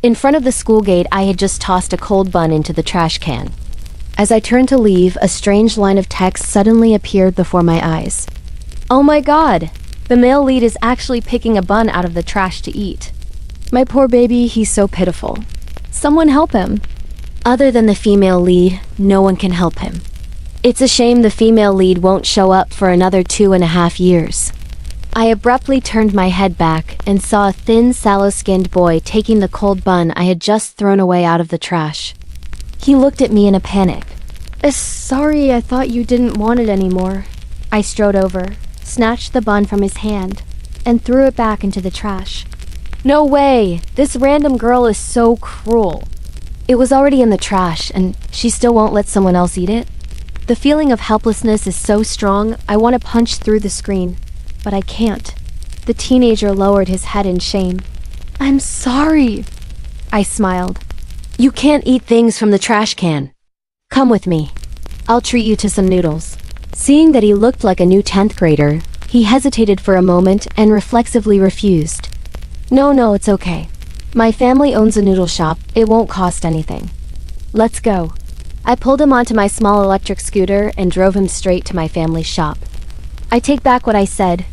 In front of the school gate, I had just tossed a cold bun into the trash can. As I turned to leave, a strange line of text suddenly appeared before my eyes. Oh my god! The male lead is actually picking a bun out of the trash to eat. My poor baby, he's so pitiful. Someone help him. Other than the female lead, no one can help him. It's a shame the female lead won't show up for another 2.5 years. I abruptly turned my head back and saw a thin, sallow-skinned boy taking the cold bun I had just thrown away out of the trash. He looked at me in a panic. Sorry, I thought you didn't want it anymore. I strode over, snatched the bun from his hand, and threw it back into the trash. No way! This random girl is so cruel. It was already in the trash, and she still won't let someone else eat it? The feeling of helplessness is so strong, I want to punch through the screen. But I can't. The teenager lowered his head in shame. I'm sorry. I smiled. You can't eat things from the trash can. Come with me. I'll treat you to some noodles. Seeing that he looked like a new 10th grader, he hesitated for a moment and reflexively refused. No, it's okay. My family owns a noodle shop. It won't cost anything. Let's go. I pulled him onto my small electric scooter and drove him straight to my family's shop. I take back what I said.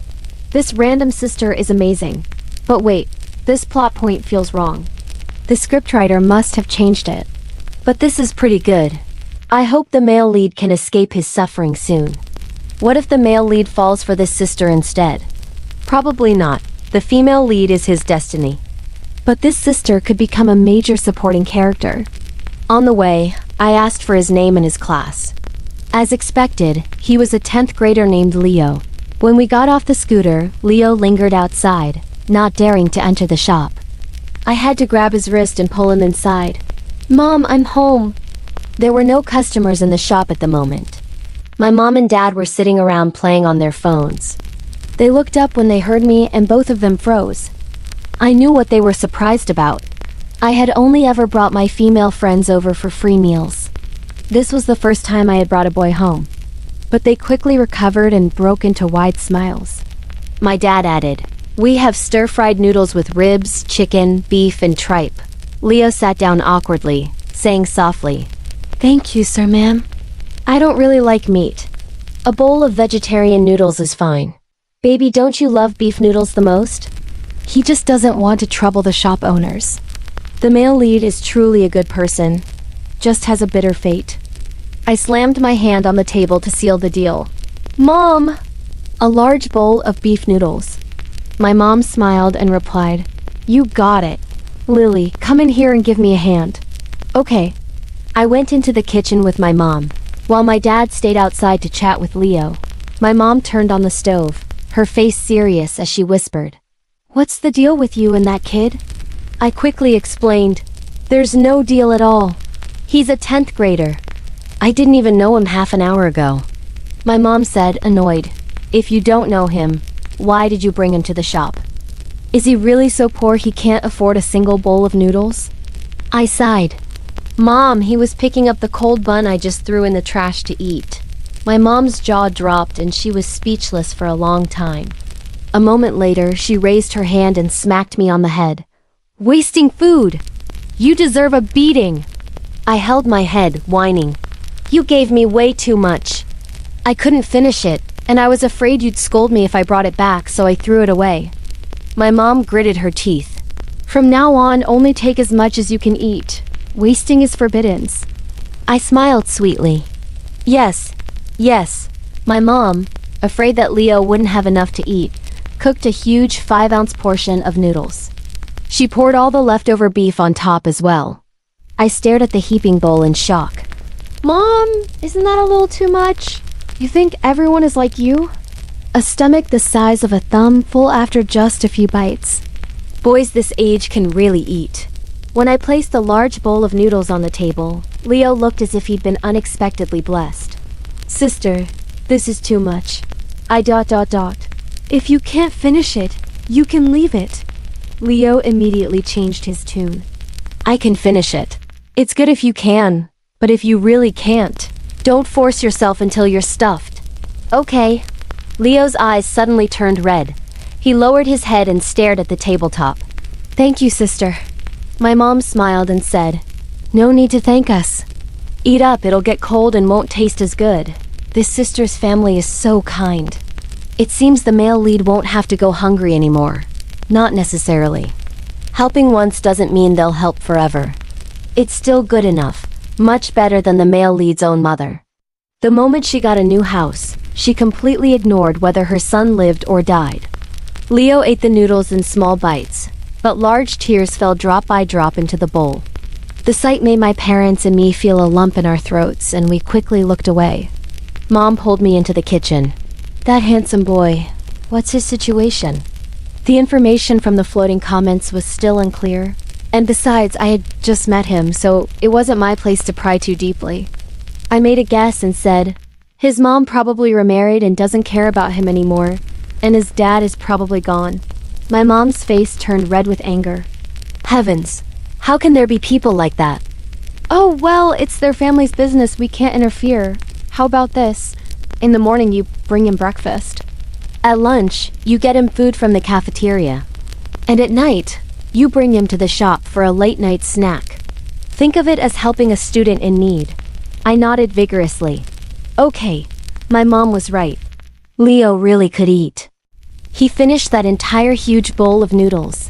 This random sister is amazing. But wait, this plot point feels wrong. The scriptwriter must have changed it. But this is pretty good. I hope the male lead can escape his suffering soon. What if the male lead falls for this sister instead? Probably not. The female lead is his destiny. But this sister could become a major supporting character. On the way, I asked for his name and his class. As expected, he was a 10th grader named Leo. When we got off the scooter, Leo lingered outside, not daring to enter the shop. I had to grab his wrist and pull him inside. Mom, I'm home. There were no customers in the shop at the moment. My mom and dad were sitting around playing on their phones. They looked up when they heard me and both of them froze. I knew what they were surprised about. I had only ever brought my female friends over for free meals. This was the first time I had brought a boy home. But they quickly recovered and broke into wide smiles. My dad added, "We have stir-fried noodles with ribs, chicken, beef, and tripe." Leo sat down awkwardly, saying softly, "Thank you, sir, ma'am. I don't really like meat. A bowl of vegetarian noodles is fine." Baby, don't you love beef noodles the most? He just doesn't want to trouble the shop owners. The male lead is truly a good person, just has a bitter fate. I slammed my hand on the table to seal the deal. Mom! A large bowl of beef noodles. My mom smiled and replied, "You got it. Lily, come in here and give me a hand." Okay. I went into the kitchen with my mom, while my dad stayed outside to chat with Leo. My mom turned on the stove, her face serious as she whispered, "What's the deal with you and that kid?" I quickly explained, "There's no deal at all. He's a 10th grader. I didn't even know him half an hour ago." My mom said, annoyed, "If you don't know him, why did you bring him to the shop? Is he really so poor he can't afford a single bowl of noodles?" I sighed. "Mom, he was picking up the cold bun I just threw in the trash to eat." My mom's jaw dropped and she was speechless for a long time. A moment later, she raised her hand and smacked me on the head. "Wasting food! You deserve a beating!" I held my head, whining. "You gave me way too much. I couldn't finish it, and I was afraid you'd scold me if I brought it back, so I threw it away." My mom gritted her teeth. "From now on, only take as much as you can eat. Wasting is forbidden." I smiled sweetly. Yes. My mom, afraid that Leo wouldn't have enough to eat, cooked a huge 5-ounce portion of noodles. She poured all the leftover beef on top as well. I stared at the heaping bowl in shock. "Mom, isn't that a little too much? You think everyone is like you?" A stomach the size of a thumb full after just a few bites. Boys this age can really eat. When I placed the large bowl of noodles on the table, Leo looked as if he'd been unexpectedly blessed. "Sister, this is too much. If you can't finish it, you can leave it." Leo immediately changed his tune. "I can finish it. It's good if you can, but if you really can't, don't force yourself until you're stuffed." "Okay." Leo's eyes suddenly turned red. He lowered his head and stared at the tabletop. "Thank you, sister." My mom smiled and said, "No need to thank us. Eat up, it'll get cold and won't taste as good. This sister's family is so kind." It seems the male lead won't have to go hungry anymore. Not necessarily. Helping once doesn't mean they'll help forever. It's still good enough, much better than the male lead's own mother. The moment she got a new house, she completely ignored whether her son lived or died. Leo ate the noodles in small bites, but large tears fell drop by drop into the bowl. The sight made my parents and me feel a lump in our throats, and we quickly looked away. Mom pulled me into the kitchen. "That handsome boy, what's his situation?" The information from the floating comments was still unclear, and besides, I had just met him, so it wasn't my place to pry too deeply. I made a guess and said, "His mom probably remarried and doesn't care about him anymore, and his dad is probably gone." My mom's face turned red with anger. Heavens, how can there be people like that? "Oh, well, it's their family's business, we can't interfere. How about this? In the morning you bring him breakfast. At lunch, you get him food from the cafeteria. And at night, you bring him to the shop for a late-night snack. Think of it as helping a student in need." I nodded vigorously. Okay, my mom was right. Leo really could eat. He finished that entire huge bowl of noodles.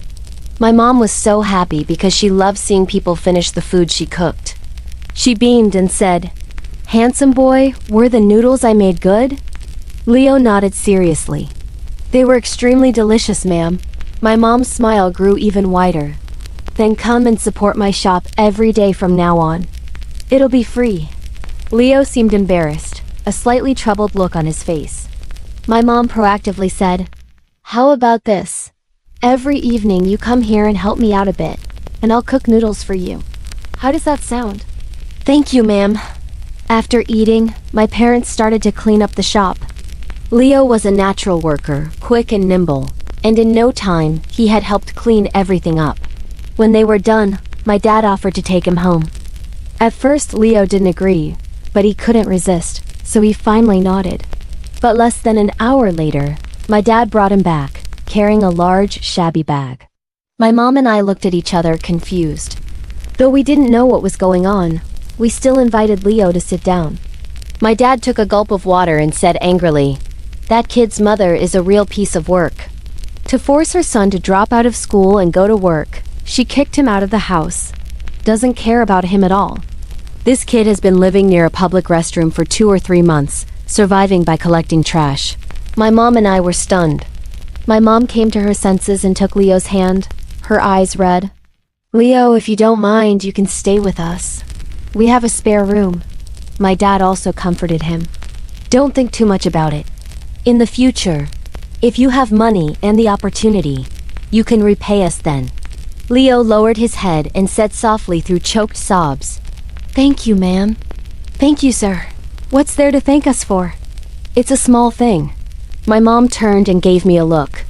My mom was so happy because she loved seeing people finish the food she cooked. She beamed and said, "Handsome boy, were the noodles I made good?" Leo nodded seriously. "They were extremely delicious, ma'am." My mom's smile grew even wider. "Then come and support my shop every day from now on. It'll be free." Leo seemed embarrassed, a slightly troubled look on his face. My mom proactively said, "How about this? Every evening you come here and help me out a bit, and I'll cook noodles for you. How does that sound?" "Thank you, ma'am." After eating, my parents started to clean up the shop. Leo was a natural worker, quick and nimble, and in no time, he had helped clean everything up. When they were done, my dad offered to take him home. At first, Leo didn't agree, but he couldn't resist, so he finally nodded. But less than an hour later, my dad brought him back, carrying a large, shabby bag. My mom and I looked at each other, confused. Though we didn't know what was going on, we still invited Leo to sit down. My dad took a gulp of water and said angrily, "That kid's mother is a real piece of work." To force her son to drop out of school and go to work, she kicked him out of the house. Doesn't care about him at all. This kid has been living near a public restroom for 2 or 3 months, surviving by collecting trash. My mom and I were stunned. My mom came to her senses and took Leo's hand, her eyes red. "Leo, if you don't mind, you can stay with us. We have a spare room." My dad also comforted him. "Don't think too much about it. In the future, if you have money and the opportunity, you can repay us then." Leo lowered his head and said softly through choked sobs, "Thank you, ma'am." "Thank you, sir. What's there to thank us for? It's a small thing." My mom turned and gave me a look.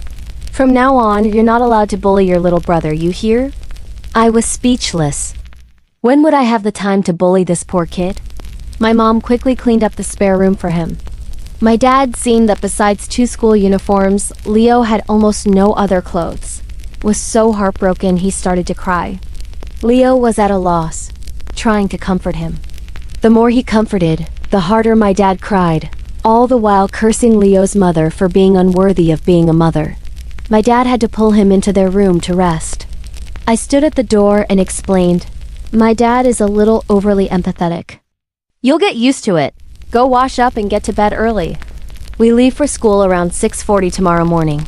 "From now on, you're not allowed to bully your little brother, you hear?" I was speechless. When would I have the time to bully this poor kid? My mom quickly cleaned up the spare room for him. My dad, seeing that besides 2 school uniforms, Leo had almost no other clothes, was so heartbroken he started to cry. Leo was at a loss, trying to comfort him. The more he comforted, the harder my dad cried, all the while cursing Leo's mother for being unworthy of being a mother. My dad had to pull him into their room to rest. I stood at the door and explained, "My dad is a little overly empathetic. You'll get used to it. Go wash up and get to bed early. We leave for school around 6:40 tomorrow morning."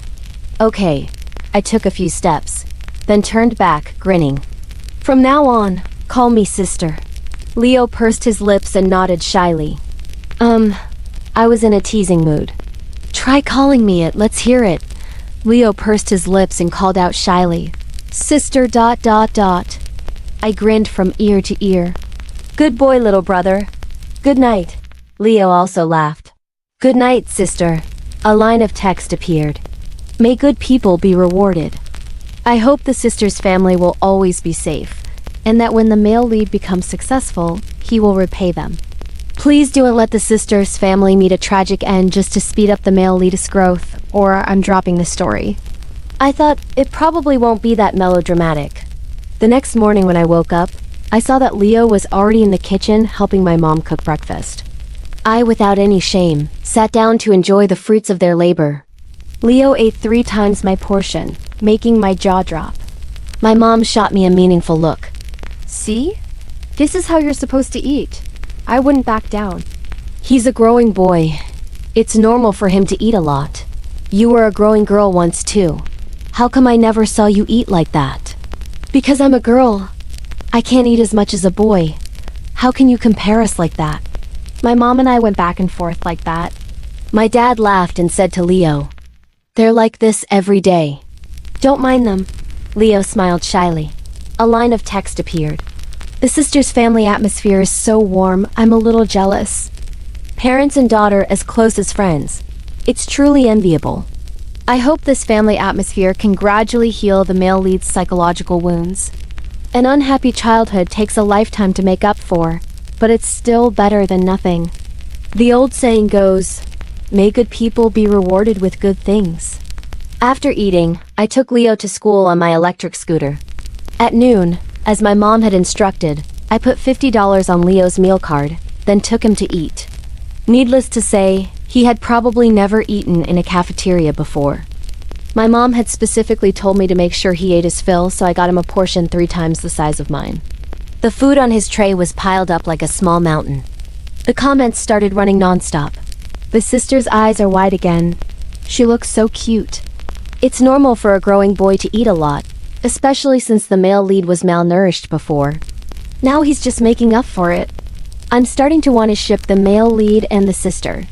Okay, I took a few steps, then turned back, grinning. "From now on, call me sister." Leo pursed his lips and nodded shyly. I was in a teasing mood. "Try calling me it, let's hear it." Leo pursed his lips and called out shyly, "Sister ... I grinned from ear to ear. "Good boy, little brother. Good night." Leo also laughed. "Good night, sister." A line of text appeared. "May good people be rewarded. I hope the sister's family will always be safe, and that when the male lead becomes successful, he will repay them. Please don't let the sister's family meet a tragic end just to speed up the male lead's growth, or I'm dropping the story." I thought it probably won't be that melodramatic. The next morning when I woke up, I saw that Leo was already in the kitchen helping my mom cook breakfast. I, without any shame, sat down to enjoy the fruits of their labor. Leo ate 3 times my portion, making my jaw drop. My mom shot me a meaningful look. See? This is how you're supposed to eat. I wouldn't back down. He's a growing boy. It's normal for him to eat a lot. You were a growing girl once too. How come I never saw you eat like that? Because I'm a girl. I can't eat as much as a boy. How can you compare us like that? My mom and I went back and forth like that. My dad laughed and said to Leo, "They're like this every day." "Don't mind them." Leo smiled shyly. A line of text appeared. "The sisters' family atmosphere is so warm, I'm a little jealous. Parents and daughter as close as friends. It's truly enviable. I hope this family atmosphere can gradually heal the male lead's psychological wounds. An unhappy childhood takes a lifetime to make up for, but it's still better than nothing. The old saying goes, may good people be rewarded with good things." After eating, I took Leo to school on my electric scooter. At noon, as my mom had instructed, I put $50 on Leo's meal card, then took him to eat. Needless to say, he had probably never eaten in a cafeteria before. My mom had specifically told me to make sure he ate his fill, so I got him a portion 3 times the size of mine. The food on his tray was piled up like a small mountain. The comments started running nonstop. The sister's eyes are wide again. She looks so cute. It's normal for a growing boy to eat a lot, especially since the male lead was malnourished before. Now he's just making up for it. I'm starting to want to ship the male lead and the sister.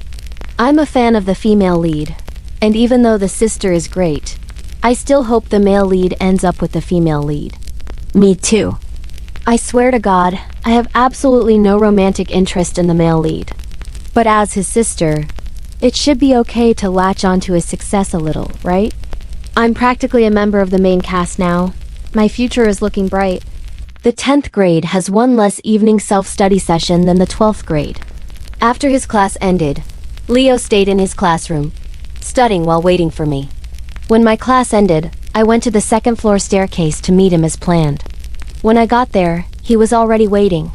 I'm a fan of the female lead, and even though the sister is great, I still hope the male lead ends up with the female lead. Me too. I swear to God, I have absolutely no romantic interest in the male lead. But as his sister, it should be okay to latch onto his success a little, right? I'm practically a member of the main cast now. My future is looking bright. The 10th grade has one less evening self-study session than the 12th grade. After his class ended, Leo stayed in his classroom, studying while waiting for me. When my class ended, I went to the 2nd floor staircase to meet him as planned. When I got there, he was already waiting.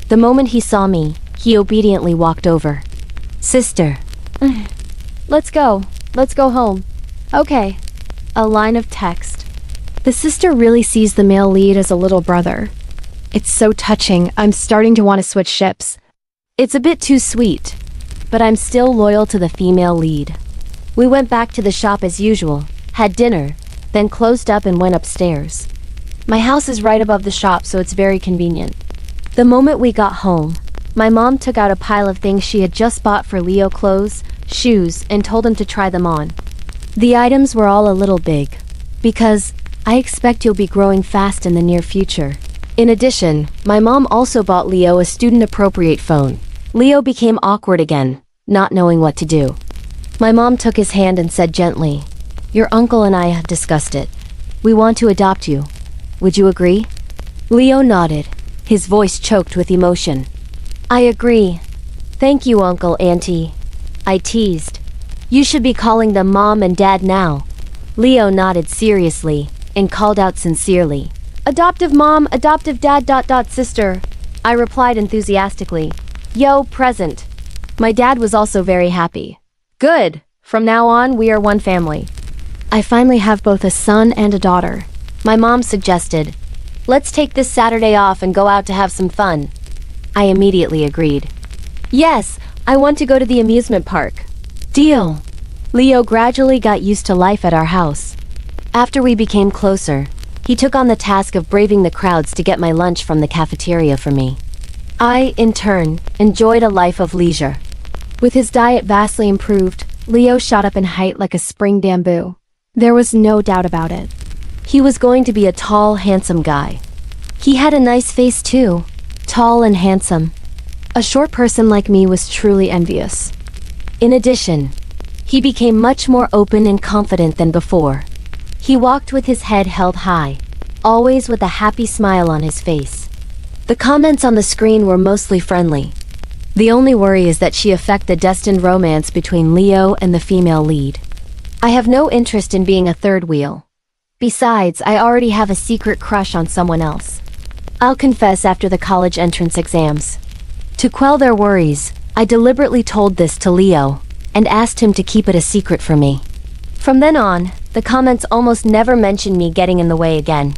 The moment he saw me, he obediently walked over. "Sister." Let's go home." "Okay." A line of text. The sister really sees the male lead as a little brother. It's so touching, I'm starting to want to switch ships. It's a bit too sweet, but I'm still loyal to the female lead. We went back to the shop as usual, had dinner, then closed up and went upstairs. My house is right above the shop, so it's very convenient. The moment we got home, my mom took out a pile of things she had just bought for Leo: clothes, shoes, and told him to try them on. The items were all a little big, because I expect you'll be growing fast in the near future. In addition, my mom also bought Leo a student-appropriate phone. Leo became awkward again, not knowing what to do. My mom took his hand and said gently, "Your uncle and I have discussed it. We want to adopt you. Would you agree?" Leo nodded, his voice choked with emotion. "I agree. Thank you, Uncle, Auntie," I teased. "You should be calling them Mom and Dad now." Leo nodded seriously and called out sincerely, "Adoptive mom, adoptive dad, sister." I replied enthusiastically, "Yo, present." My dad was also very happy. "Good. From now on, we are one family." I finally have both a son and a daughter. My mom suggested, "Let's take this Saturday off and go out to have some fun." I immediately agreed. "Yes, I want to go to the amusement park." Deal. Leo gradually got used to life at our house. After we became closer, he took on the task of braving the crowds to get my lunch from the cafeteria for me. I, in turn, enjoyed a life of leisure. With his diet vastly improved, Leo shot up in height like a spring bamboo. There was no doubt about it. He was going to be a tall, handsome guy. He had a nice face too, tall and handsome. A short person like me was truly envious. In addition, he became much more open and confident than before. He walked with his head held high, always with a happy smile on his face. The comments on the screen were mostly friendly. The only worry is that she affect the destined romance between Leo and the female lead. I have no interest in being a third wheel. Besides, I already have a secret crush on someone else. I'll confess after the college entrance exams. To quell their worries, I deliberately told this to Leo and asked him to keep it a secret from me. From then on, the comments almost never mentioned me getting in the way again.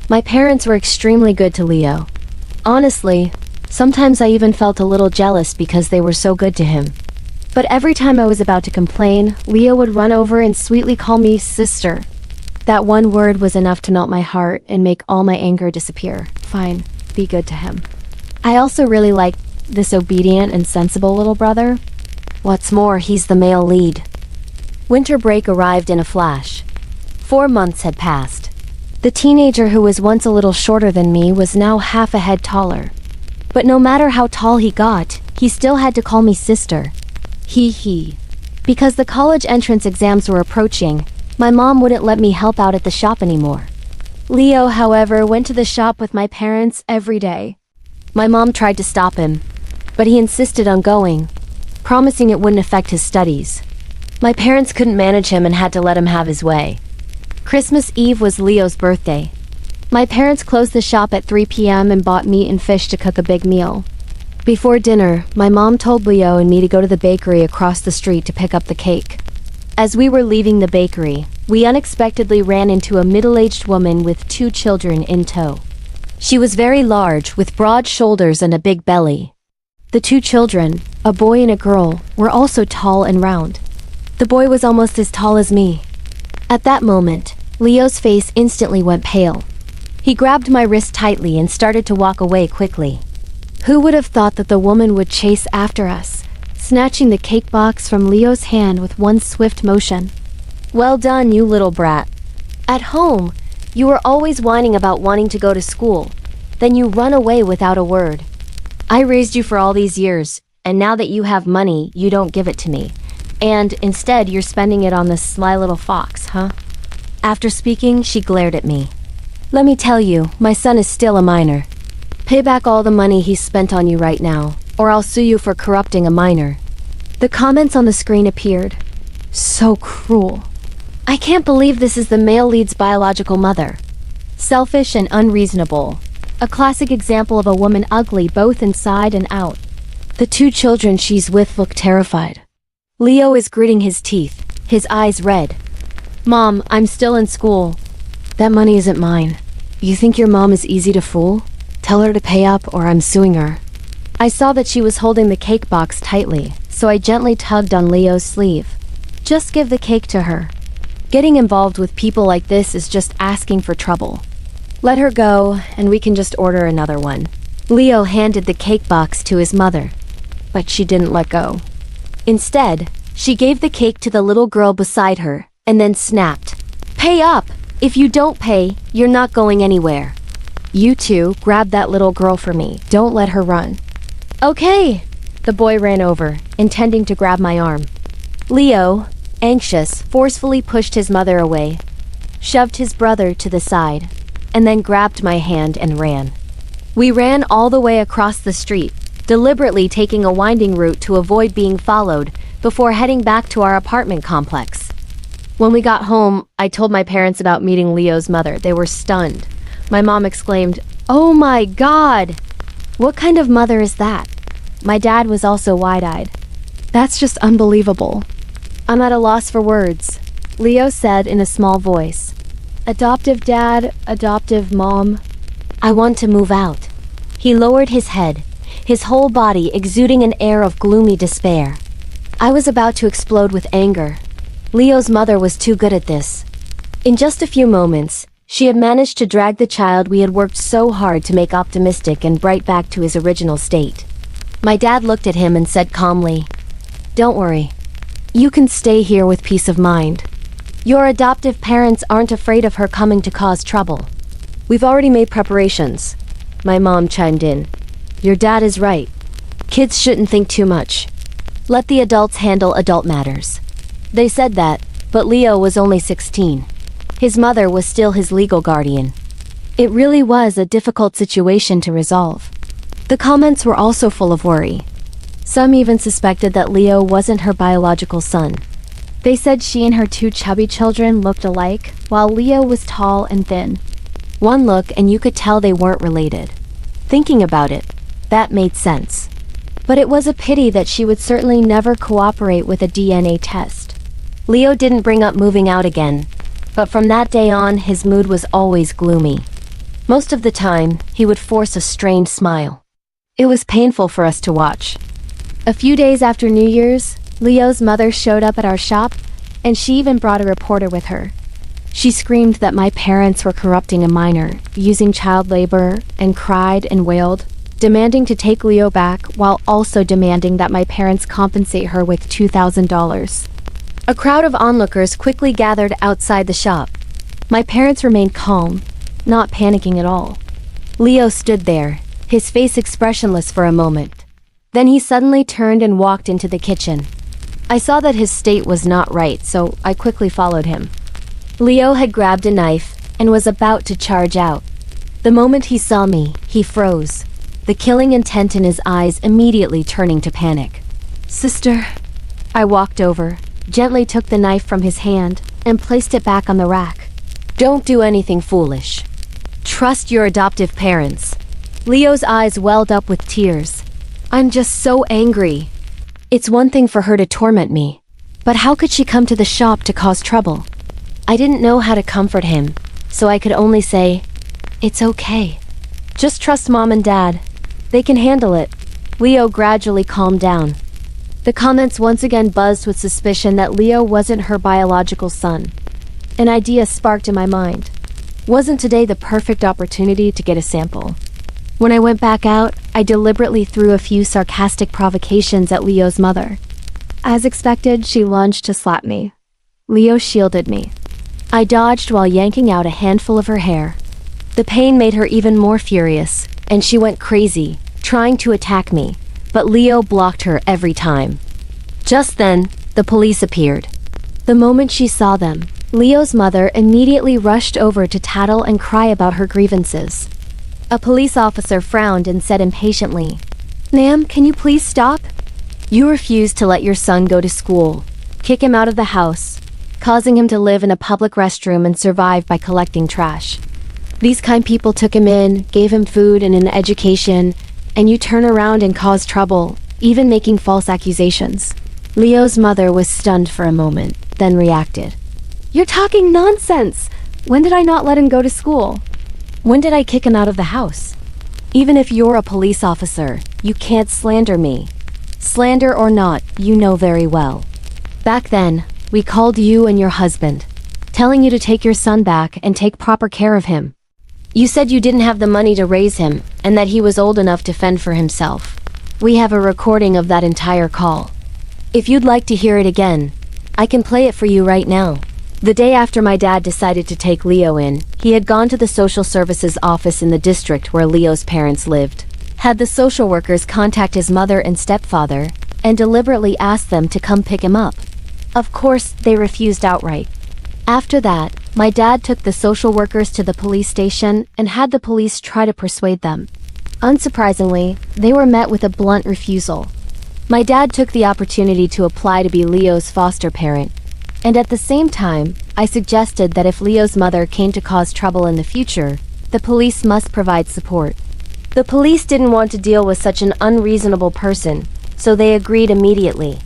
My parents were extremely good to Leo. Honestly, sometimes I even felt a little jealous because they were so good to him. But every time I was about to complain, Leo would run over and sweetly call me sister. That one word was enough to melt my heart and make all my anger disappear. Fine, be good to him. I also really like this obedient and sensible little brother. What's more, he's the male lead. Winter break arrived in a flash. 4 months had passed. The teenager who was once a little shorter than me was now half a head taller. But no matter how tall he got, he still had to call me sister. He. Because the college entrance exams were approaching, my mom wouldn't let me help out at the shop anymore. Leo, however, went to the shop with my parents every day. My mom tried to stop him, but he insisted on going, promising it wouldn't affect his studies. My parents couldn't manage him and had to let him have his way. Christmas Eve was Leo's birthday. My parents closed the shop at 3 p.m. and bought meat and fish to cook a big meal. Before dinner, my mom told Leo and me to go to the bakery across the street to pick up the cake. As we were leaving the bakery, we unexpectedly ran into a middle-aged woman with 2 children in tow. She was very large, with broad shoulders and a big belly. The 2 children, a boy and a girl, were also tall and round. The boy was almost as tall as me. At that moment, Leo's face instantly went pale. He grabbed my wrist tightly and started to walk away quickly. Who would have thought that the woman would chase after us, snatching the cake box from Leo's hand with one swift motion? Well done, you little brat. At home, you were always whining about wanting to go to school. Then you run away without a word. I raised you for all these years, and now that you have money, you don't give it to me. And instead, you're spending it on this sly little fox, huh? After speaking, she glared at me. Let me tell you, my son is still a minor. Pay back all the money he's spent on you right now, or I'll sue you for corrupting a minor. The comments on the screen appeared. So cruel. I can't believe this is the male lead's biological mother. Selfish and unreasonable. A classic example of a woman ugly both inside and out. The 2 children she's with look terrified. Leo is gritting his teeth, his eyes red. Mom, I'm still in school. That money isn't mine. You think your mom is easy to fool? Tell her to pay up or I'm suing her. I saw that she was holding the cake box tightly, so I gently tugged on Leo's sleeve. Just give the cake to her. Getting involved with people like this is just asking for trouble. Let her go, and we can just order another one. Leo handed the cake box to his mother, but she didn't let go. Instead, she gave the cake to the little girl beside her, and then snapped. Pay up! If you don't pay, you're not going anywhere. You 2, grab that little girl for me. Don't let her run. Okay! The boy ran over, intending to grab my arm. Leo, anxious, forcefully pushed his mother away, shoved his brother to the side, and then grabbed my hand and ran. We ran all the way across the street, deliberately taking a winding route to avoid being followed before heading back to our apartment complex. When we got home, I told my parents about meeting Leo's mother. They were stunned. My mom exclaimed, "Oh my God! What kind of mother is that?" My dad was also wide-eyed. That's just unbelievable. I'm at a loss for words, Leo said in a small voice. Adoptive dad, adoptive mom. I want to move out. He lowered his head, his whole body exuding an air of gloomy despair. I was about to explode with anger. Leo's mother was too good at this. In just a few moments, she had managed to drag the child we had worked so hard to make optimistic and bright back to his original state. My dad looked at him and said calmly, "Don't worry. You can stay here with peace of mind. Your adoptive parents aren't afraid of her coming to cause trouble." "We've already made preparations," my mom chimed in. "Your dad is right. Kids shouldn't think too much. Let the adults handle adult matters." They said that, but Leo was only 16. His mother was still his legal guardian. It really was a difficult situation to resolve. The comments were also full of worry. Some even suspected that Leo wasn't her biological son. They said she and her two chubby children looked alike, while Leo was tall and thin. One look and you could tell they weren't related. Thinking about it, that made sense. But it was a pity that she would certainly never cooperate with a DNA test. Leo didn't bring up moving out again, but from that day on, his mood was always gloomy. Most of the time, he would force a strained smile. It was painful for us to watch. A few days after New Year's, Leo's mother showed up at our shop, and she even brought a reporter with her. She screamed that my parents were corrupting a minor, using child labor, and cried and wailed, demanding to take Leo back while also demanding that my parents compensate her with $2,000. A crowd of onlookers quickly gathered outside the shop. My parents remained calm, not panicking at all. Leo stood there, his face expressionless for a moment. Then he suddenly turned and walked into the kitchen. I saw that his state was not right, so I quickly followed him. Leo had grabbed a knife and was about to charge out. The moment he saw me, he froze, the killing intent in his eyes immediately turning to panic. "Sister." I walked over, gently took the knife from his hand, and placed it back on the rack. "Don't do anything foolish. Trust your adoptive parents." Leo's eyes welled up with tears. "I'm just so angry. It's one thing for her to torment me, but how could she come to the shop to cause trouble?" I didn't know how to comfort him, so I could only say, "It's okay. Just trust Mom and Dad. They can handle it." Leo gradually calmed down. The comments once again buzzed with suspicion that Leo wasn't her biological son. An idea sparked in my mind. Wasn't today the perfect opportunity to get a sample? When I went back out, I deliberately threw a few sarcastic provocations at Leo's mother. As expected, she lunged to slap me. Leo shielded me. I dodged while yanking out a handful of her hair. The pain made her even more furious, and she went crazy, trying to attack me, but Leo blocked her every time. Just then, the police appeared. The moment she saw them, Leo's mother immediately rushed over to tattle and cry about her grievances. A police officer frowned and said impatiently, "Ma'am, can you please stop? You refuse to let your son go to school. Kick him out of the house, causing him to live in a public restroom and survive by collecting trash. These kind people took him in, gave him food and an education, and you turn around and cause trouble, even making false accusations." Leo's mother was stunned for a moment, then reacted. "You're talking nonsense! When did I not let him go to school? When did I kick him out of the house? Even if you're a police officer, you can't slander me. Slander or not, you know very well. Back then, we called you and your husband, telling you to take your son back and take proper care of him. You said you didn't have the money to raise him, and that he was old enough to fend for himself. We have a recording of that entire call. If you'd like to hear it again, I can play it for you right now." The day after my dad decided to take Leo in, he had gone to the social services office in the district where Leo's parents lived, had the social workers contact his mother and stepfather, and deliberately asked them to come pick him up. Of course, they refused outright. After that, my dad took the social workers to the police station and had the police try to persuade them. Unsurprisingly, they were met with a blunt refusal. My dad took the opportunity to apply to be Leo's foster parent, and at the same time, I suggested that if Leo's mother came to cause trouble in the future, the police must provide support. The police didn't want to deal with such an unreasonable person, so they agreed immediately.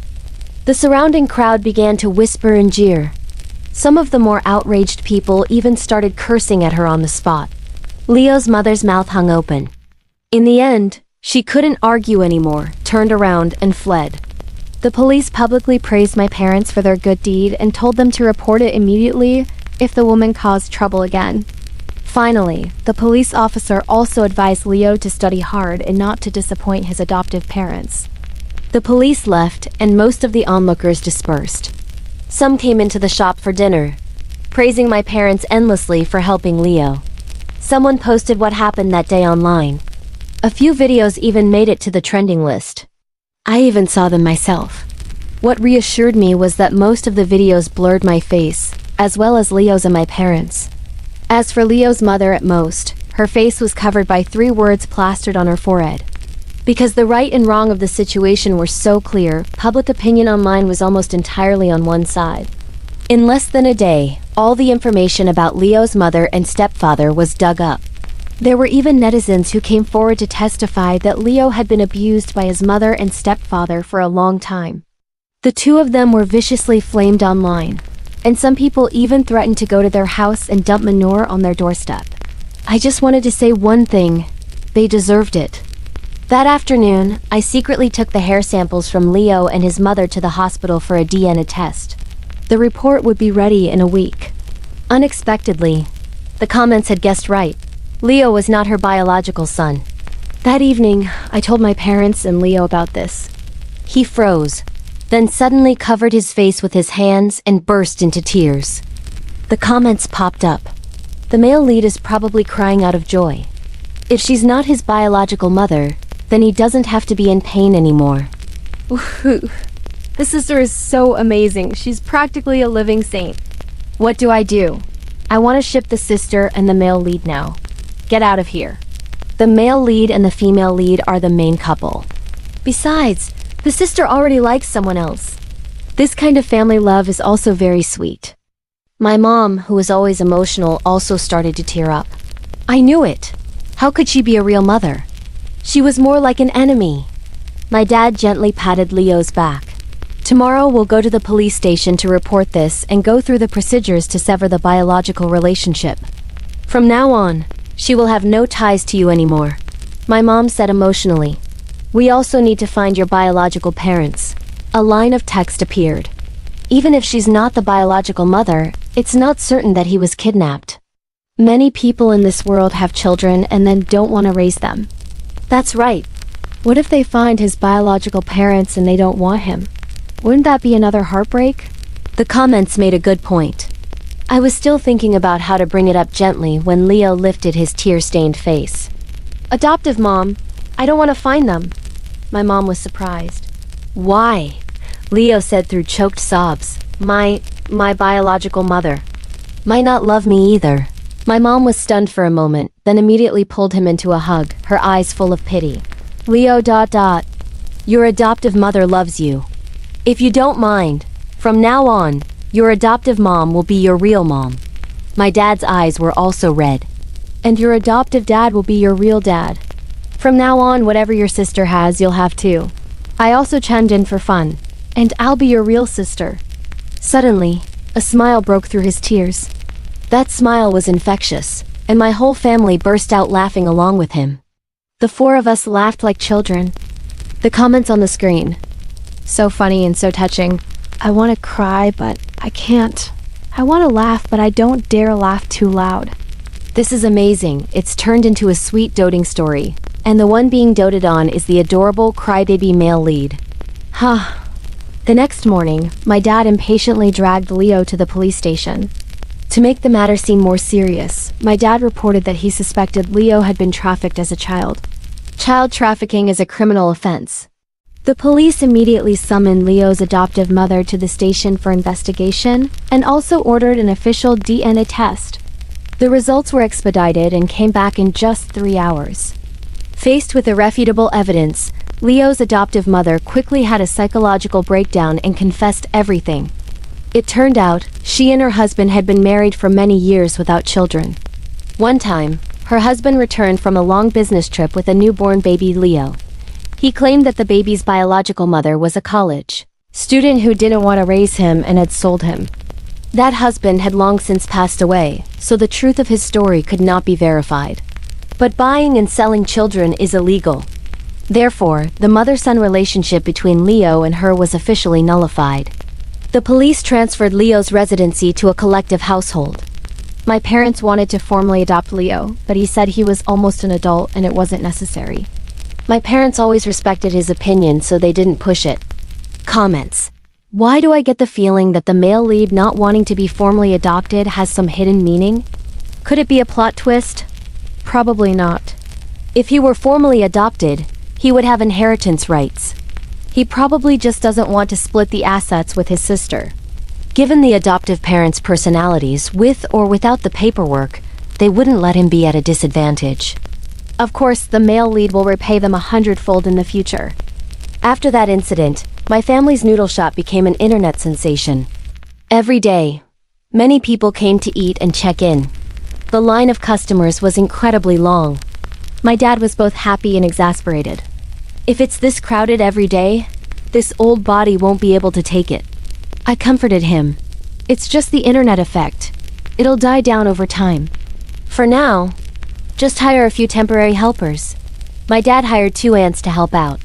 The surrounding crowd began to whisper and jeer. Some of the more outraged people even started cursing at her on the spot. Leo's mother's mouth hung open. In the end, she couldn't argue anymore, turned around, and fled. The police publicly praised my parents for their good deed and told them to report it immediately if the woman caused trouble again. Finally, the police officer also advised Leo to study hard and not to disappoint his adoptive parents. The police left and most of the onlookers dispersed. Some came into the shop for dinner, praising my parents endlessly for helping Leo. Someone posted what happened that day online. A few videos even made it to the trending list. I even saw them myself. What reassured me was that most of the videos blurred my face, as well as Leo's and my parents. As for Leo's mother, at most, her face was covered by 3 words plastered on her forehead. Because the right and wrong of the situation were so clear, public opinion online was almost entirely on one side. In less than a day, all the information about Leo's mother and stepfather was dug up. There were even netizens who came forward to testify that Leo had been abused by his mother and stepfather for a long time. The two of them were viciously flamed online, and some people even threatened to go to their house and dump manure on their doorstep. I just wanted to say one thing: they deserved it. That afternoon, I secretly took the hair samples from Leo and his mother to the hospital for a DNA test. The report would be ready in a week. Unexpectedly, the comments had guessed right. Leo was not her biological son. That evening, I told my parents and Leo about this. He froze, then suddenly covered his face with his hands and burst into tears. The comments popped up. The male lead is probably crying out of joy. If she's not his biological mother, then he doesn't have to be in pain anymore. Woohoo! The sister is so amazing. She's practically a living saint. What do? I want to ship the sister and the male lead now. Get out of here. The male lead and the female lead are the main couple. Besides, the sister already likes someone else. This kind of family love is also very sweet. My mom, who was always emotional, also started to tear up. I knew it. How could she be a real mother? She was more like an enemy. My dad gently patted Leo's back. Tomorrow we'll go to the police station to report this and go through the procedures to sever the biological relationship. From now on, she will have no ties to you anymore, my mom said emotionally. We also need to find your biological parents. A line of text appeared. Even if she's not the biological mother, it's not certain that he was kidnapped. Many people in this world have children and then don't want to raise them. That's right. What if they find his biological parents and they don't want him? Wouldn't that be another heartbreak? The comments made a good point. I was still thinking about how to bring it up gently when Leo lifted his tear-stained face. Adoptive mom, I don't want to find them. My mom was surprised. Why? Leo said through choked sobs. My biological mother might not love me either. My mom was stunned for a moment, then immediately pulled him into a hug, her eyes full of pity. Leo ... Your adoptive mother loves you. If you don't mind, from now on, your adoptive mom will be your real mom. My dad's eyes were also red. And your adoptive dad will be your real dad. From now on, whatever your sister has, you'll have too. I also chimed in for fun. And I'll be your real sister. Suddenly, a smile broke through his tears. That smile was infectious, and my whole family burst out laughing along with him. The four of us laughed like children. The comments on the screen. So funny and so touching. I want to cry, but I can't. I want to laugh, but I don't dare laugh too loud. This is amazing. It's turned into a sweet doting story, and the one being doted on is the adorable crybaby male lead. Huh. The next morning, my dad impatiently dragged Leo to the police station. To make the matter seem more serious, my dad reported that he suspected Leo had been trafficked as a child. Child trafficking is a criminal offense. The police immediately summoned Leo's adoptive mother to the station for investigation and also ordered an official DNA test. The results were expedited and came back in just 3 hours. Faced with irrefutable evidence, Leo's adoptive mother quickly had a psychological breakdown and confessed everything. It turned out, she and her husband had been married for many years without children. One time, her husband returned from a long business trip with a newborn baby Leo. He claimed that the baby's biological mother was a college student who didn't want to raise him and had sold him. That husband had long since passed away, so the truth of his story could not be verified. But buying and selling children is illegal. Therefore, the mother-son relationship between Leo and her was officially nullified. The police transferred Leo's residency to a collective household. My parents wanted to formally adopt Leo, but he said he was almost an adult and it wasn't necessary. My parents always respected his opinion, so they didn't push it. Comments. Why do I get the feeling that the male lead not wanting to be formally adopted has some hidden meaning? Could it be a plot twist? Probably not. If he were formally adopted, he would have inheritance rights. He probably just doesn't want to split the assets with his sister. Given the adoptive parents' personalities, with or without the paperwork, they wouldn't let him be at a disadvantage. Of course, the male lead will repay them 100-fold in the future. After that incident, my family's noodle shop became an internet sensation. Every day, many people came to eat and check in. The line of customers was incredibly long. My dad was both happy and exasperated. If it's this crowded every day, this old body won't be able to take it. I comforted him. It's just the internet effect. It'll die down over time. For now, just hire a few temporary helpers. My dad hired 2 aunts to help out.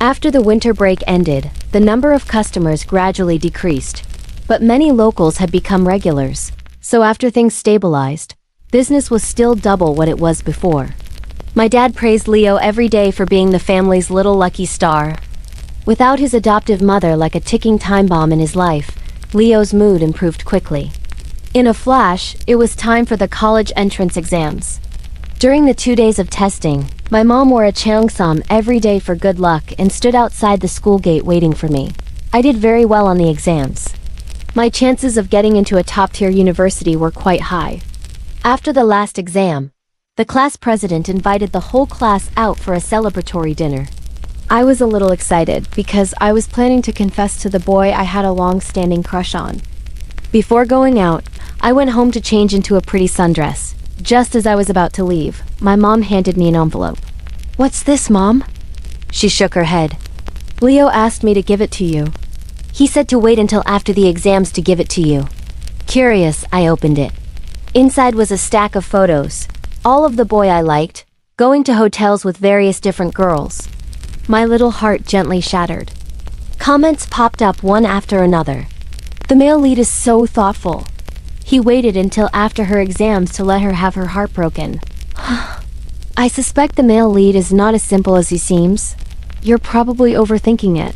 After the winter break ended, the number of customers gradually decreased, but many locals had become regulars. So after things stabilized, business was still double what it was before. My dad praised Leo every day for being the family's little lucky star. Without his adoptive mother like a ticking time bomb in his life, Leo's mood improved quickly. In a flash, it was time for the college entrance exams. During the 2 days of testing, my mom wore a cheongsam every day for good luck and stood outside the school gate waiting for me. I did very well on the exams. My chances of getting into a top-tier university were quite high. After the last exam, the class president invited the whole class out for a celebratory dinner. I was a little excited because I was planning to confess to the boy I had a long-standing crush on. Before going out, I went home to change into a pretty sundress. Just as I was about to leave, my mom handed me an envelope. "What's this, Mom?" She shook her head. "Leo asked me to give it to you. He said to wait until after the exams to give it to you." Curious, I opened it. Inside was a stack of photos, all of the boy I liked, going to hotels with various different girls. My little heart gently shattered. Comments popped up one after another. "The male lead is so thoughtful. He waited until after her exams to let her have her heart broken." I suspect the male lead is not as simple as he seems. You're probably overthinking it.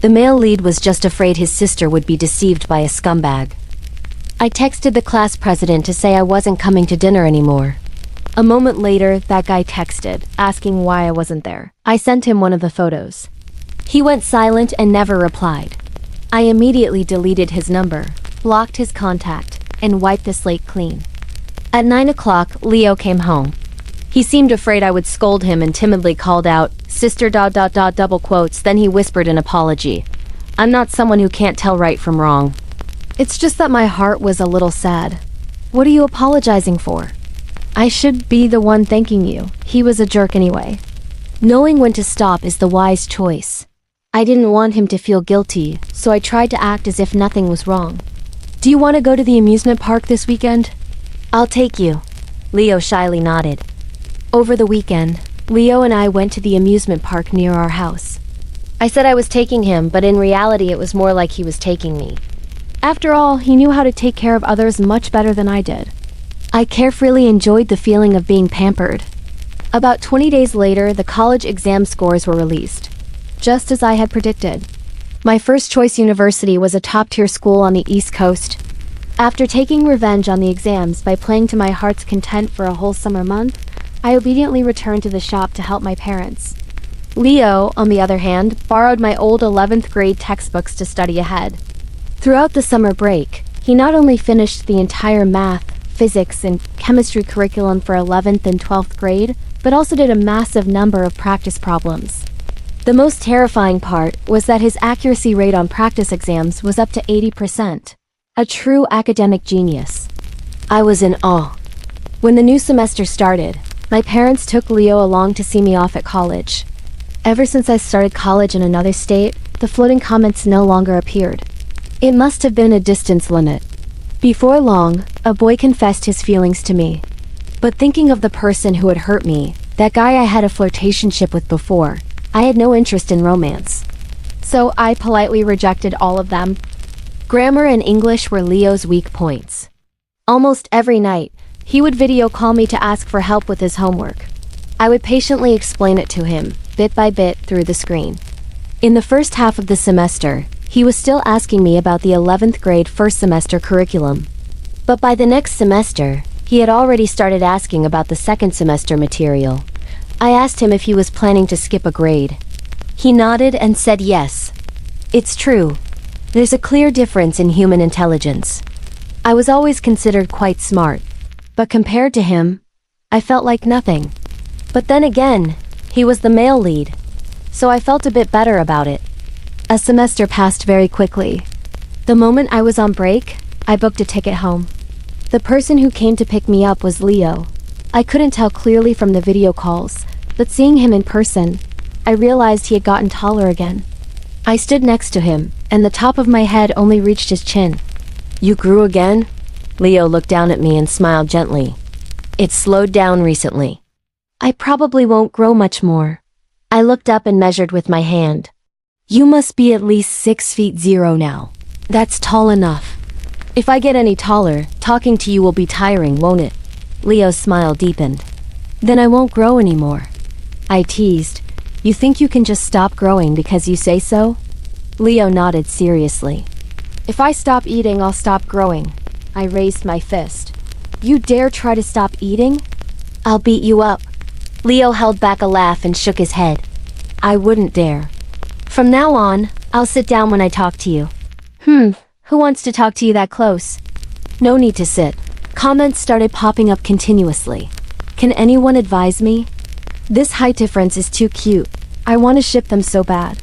The male lead was just afraid his sister would be deceived by a scumbag. I texted the class president to say I wasn't coming to dinner anymore. A moment later, that guy texted, asking why I wasn't there. I sent him one of the photos. He went silent and never replied. I immediately deleted his number, blocked his contact, and wiped the slate clean. At 9 o'clock, Leo came home. He seemed afraid I would scold him and timidly called out, "Sister ... double quotes," then he whispered an apology. "I'm not someone who can't tell right from wrong. It's just that my heart was a little sad." "What are you apologizing for?" "I should be the one thanking you. He was a jerk anyway." Knowing when to stop is the wise choice. I didn't want him to feel guilty, so I tried to act as if nothing was wrong. "Do you want to go to the amusement park this weekend?" "I'll take you." Leo shyly nodded. Over the weekend, Leo and I went to the amusement park near our house. I said I was taking him, but in reality it was more like he was taking me. After all, he knew how to take care of others much better than I did. I carefree enjoyed the feeling of being pampered. About 20 days later, the college exam scores were released. Just as I had predicted. My first choice university was a top-tier school on the East Coast. After taking revenge on the exams by playing to my heart's content for a whole summer month, I obediently returned to the shop to help my parents. Leo, on the other hand, borrowed my old 11th grade textbooks to study ahead. Throughout the summer break, he not only finished the entire math, physics, and chemistry curriculum for 11th and 12th grade, but also did a massive number of practice problems. The most terrifying part was that his accuracy rate on practice exams was up to 80%. A true academic genius. I was in awe. When the new semester started, my parents took Leo along to see me off at college. Ever since I started college in another state, the floating comments no longer appeared. It must have been a distance limit. Before long, a boy confessed his feelings to me. But thinking of the person who had hurt me, that guy I had a flirtationship with before, I had no interest in romance. So I politely rejected all of them. Grammar and English were Leo's weak points. Almost every night, he would video call me to ask for help with his homework. I would patiently explain it to him, bit by bit, through the screen. In the first half of the semester, he was still asking me about the 11th grade first semester curriculum. But by the next semester, he had already started asking about the second semester material. I asked him if he was planning to skip a grade. He nodded and said yes. It's true. There's a clear difference in human intelligence. I was always considered quite smart, but compared to him, I felt like nothing. But then again, he was the male lead, so I felt a bit better about it. A semester passed very quickly. The moment I was on break, I booked a ticket home. The person who came to pick me up was Leo. I couldn't tell clearly from the video calls, but seeing him in person, I realized he had gotten taller again. I stood next to him, and the top of my head only reached his chin. "You grew again?" Leo looked down at me and smiled gently. "It's slowed down recently." "I probably won't grow much more." I looked up and measured with my hand. "You must be at least 6'0" now. That's tall enough. If I get any taller, talking to you will be tiring, won't it?" Leo's smile deepened. "Then I won't grow anymore." I teased. "You think you can just stop growing because you say so?" Leo nodded seriously. "If I stop eating, I'll stop growing." I raised my fist. "You dare try to stop eating? I'll beat you up." Leo held back a laugh and shook his head. "I wouldn't dare. From now on, I'll sit down when I talk to you." Who wants to talk to you that close? No need to sit. Comments started popping up continuously. Can anyone advise me? This height difference is too cute. I want to ship them so bad.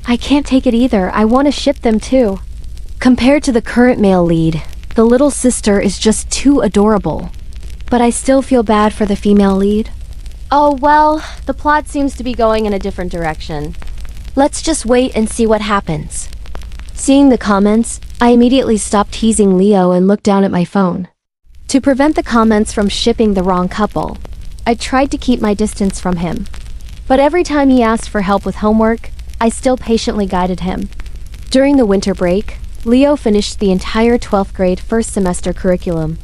I can't take it either. I want to ship them too. Compared to the current male lead, the little sister is just too adorable. But I still feel bad for the female lead. Oh well, the plot seems to be going in a different direction. Let's just wait and see what happens. Seeing the comments, I immediately stopped teasing Leo and looked down at my phone. To prevent the comments from shipping the wrong couple, I tried to keep my distance from him. But every time he asked for help with homework, I still patiently guided him. During the winter break, Leo finished the entire 12th grade first semester curriculum.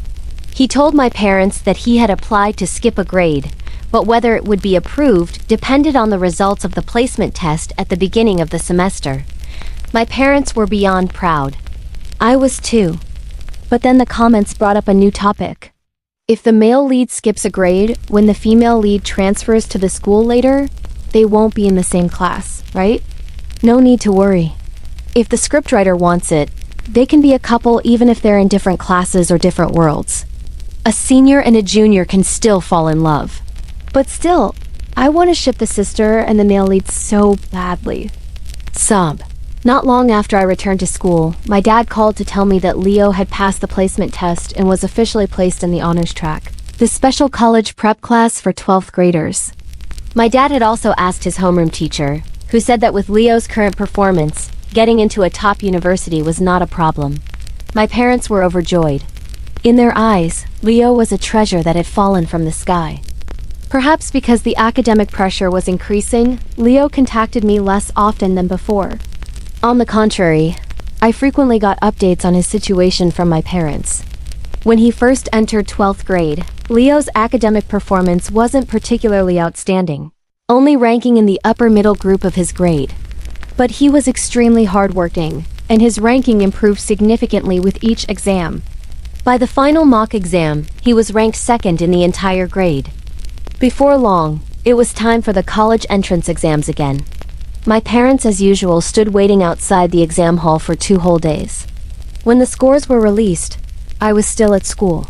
He told my parents that he had applied to skip a grade, but whether it would be approved depended on the results of the placement test at the beginning of the semester. My parents were beyond proud. I was too. But then the comments brought up a new topic. If the male lead skips a grade when the female lead transfers to the school later, they won't be in the same class, right? No need to worry. If the scriptwriter wants it, they can be a couple even if they're in different classes or different worlds. A senior and a junior can still fall in love. But still, I want to ship the sister and the male lead so badly. Sob. Not long after I returned to school, my dad called to tell me that Leo had passed the placement test and was officially placed in the honors track, the special college prep class for 12th graders. My dad had also asked his homeroom teacher, who said that with Leo's current performance, getting into a top university was not a problem. My parents were overjoyed. In their eyes, Leo was a treasure that had fallen from the sky. Perhaps because the academic pressure was increasing, Leo contacted me less often than before. On the contrary, I frequently got updates on his situation from my parents. When he first entered 12th grade, Leo's academic performance wasn't particularly outstanding, only ranking in the upper middle group of his grade. But he was extremely hardworking, and his ranking improved significantly with each exam. By the final mock exam, he was ranked second in the entire grade. Before long, it was time for the college entrance exams again. My parents, as usual, stood waiting outside the exam hall for 2 whole days. When the scores were released, I was still at school.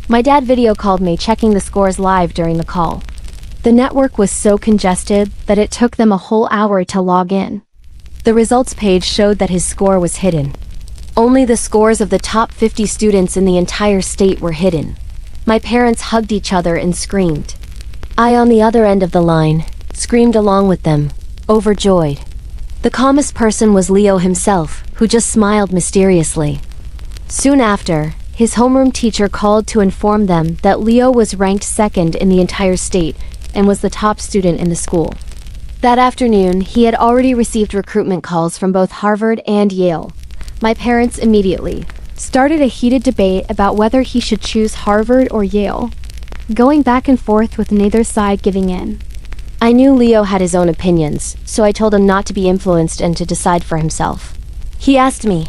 My dad video called me, checking the scores live during the call. The network was so congested that it took them a whole hour to log in. The results page showed that his score was hidden. Only the scores of the top 50 students in the entire state were hidden. My parents hugged each other and screamed. I, on the other end of the line, screamed along with them, overjoyed. The calmest person was Leo himself, who just smiled mysteriously. Soon after, his homeroom teacher called to inform them that Leo was ranked second in the entire state and was the top student in the school. That afternoon, he had already received recruitment calls from both Harvard and Yale. My parents immediately started a heated debate about whether he should choose Harvard or Yale, going back and forth with neither side giving in. I knew Leo had his own opinions, so I told him not to be influenced and to decide for himself. He asked me,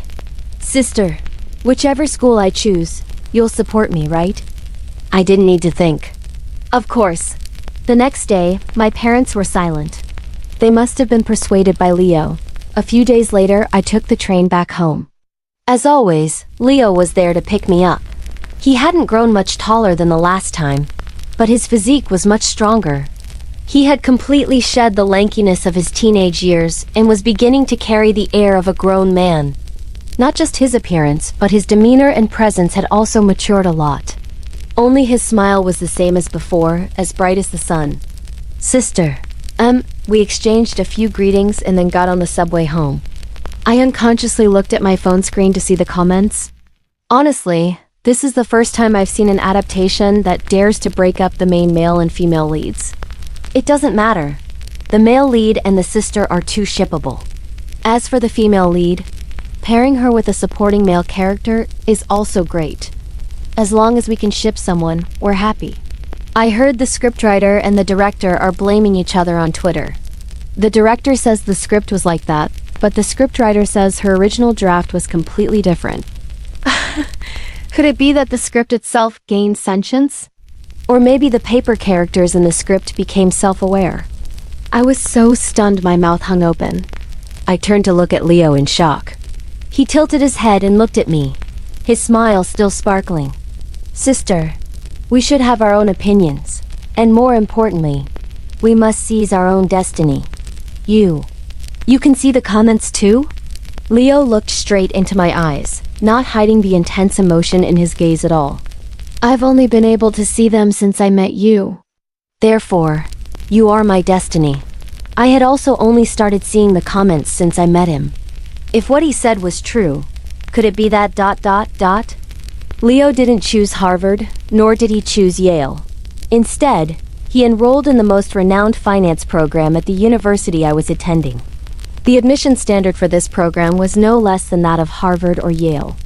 "Sister, whichever school I choose, you'll support me, right?" I didn't need to think. Of course. The next day, my parents were silent. They must have been persuaded by Leo. A few days later, I took the train back home. As always, Leo was there to pick me up. He hadn't grown much taller than the last time, but his physique was much stronger. He had completely shed the lankiness of his teenage years and was beginning to carry the air of a grown man. Not just his appearance, but his demeanor and presence had also matured a lot. Only his smile was the same as before, as bright as the sun. Sister. We exchanged a few greetings and then got on the subway home. I unconsciously looked at my phone screen to see the comments. Honestly, this is the first time I've seen an adaptation that dares to break up the main male and female leads. It doesn't matter. The male lead and the sister are too shippable. As for the female lead, pairing her with a supporting male character is also great. As long as we can ship someone, we're happy. I heard the scriptwriter and the director are blaming each other on Twitter. The director says the script was like that, but the scriptwriter says her original draft was completely different. Could it be that the script itself gained sentience? Or maybe the paper characters in the script became self-aware. I was so stunned my mouth hung open. I turned to look at Leo in shock. He tilted his head and looked at me, his smile still sparkling. Sister, we should have our own opinions, and more importantly, we must seize our own destiny. You can see the comments too? Leo looked straight into my eyes, not hiding the intense emotion in his gaze at all. I've only been able to see them since I met you. Therefore, you are my destiny. I had also only started seeing the comments since I met him. If what he said was true, could it be that ... Leo didn't choose Harvard, nor did he choose Yale. Instead, he enrolled in the most renowned finance program at the university I was attending. The admission standard for this program was no less than that of Harvard or Yale.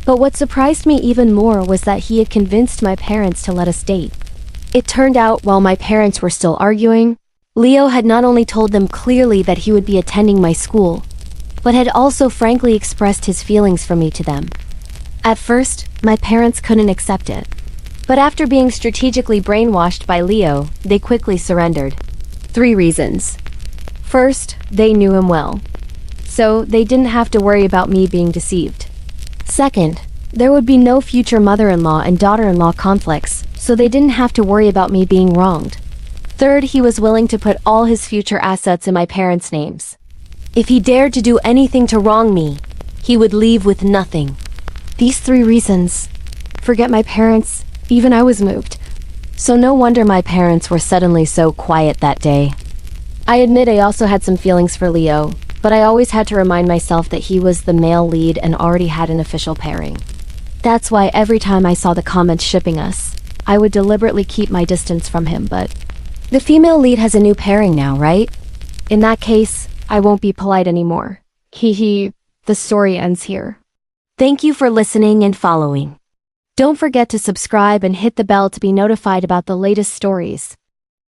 But what surprised me even more was that he had convinced my parents to let us date. It turned out while my parents were still arguing, Leo had not only told them clearly that he would be attending my school, but had also frankly expressed his feelings for me to them. At first, my parents couldn't accept it. But after being strategically brainwashed by Leo, they quickly surrendered. 3 reasons. First, they knew him well, so they didn't have to worry about me being deceived. Second, there would be no future mother-in-law and daughter-in-law conflicts, so they didn't have to worry about me being wronged. Third, he was willing to put all his future assets in my parents' names. If he dared to do anything to wrong me, he would leave with nothing. These 3 reasons. Forget my parents, even I was moved. So no wonder my parents were suddenly so quiet that day. I admit I also had some feelings for Leo, but I always had to remind myself that he was the male lead and already had an official pairing. That's why every time I saw the comments shipping us, I would deliberately keep my distance from him, but the female lead has a new pairing now, right? In that case, I won't be polite anymore. The story ends here. Thank you for listening and following. Don't forget to subscribe and hit the bell to be notified about the latest stories.